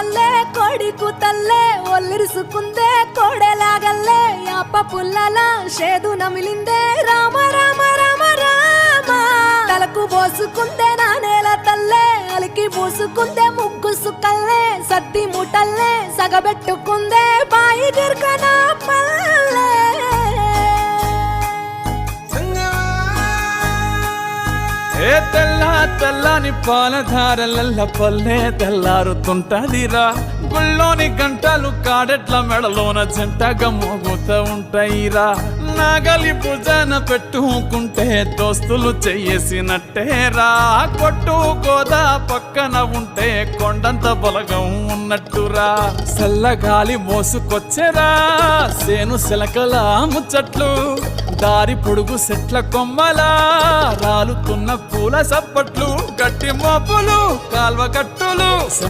పల్లె కోడికు తల్లే ఒల్లిరుసుకుందే కోడెలాగల్లే యాప పుల్లల షేదు నమిలిందే రామ రామ రామ రామ తలకు పోసుకుందే నా నేల తల్లే అలికి పూసుకుందే ముగ్గు సుక్కల్లే సత్తి ముటల్లే సగబెట్టుకుందే బాయి గిర్కన పల్లె ఏ తెల్ల తెల్లని పాలధారలల్ల పల్లె తెల్లారుతుంటదిరా గుళ్ళోని గంటలు కాడెట్ల మెడలోన జంటగా మోగుతూ ఉంటాయిరా నాగలి భుజాన పెట్టుకుంటే దోస్తులు చెయ్యేసినట్టేరా కొట్టు గోదా పక్కన ఉంటే కొండంత బలగం ఉన్నట్టురా చల్లగాలి మోసుకొచ్చెరా సేను శిలకల ముచ్చట్లు దారి పొడుగు సెట్ల కొమ్మలా రాలుతున్న పూల సప్పట్లు గట్టి మోపులు కాల్వ కట్టులు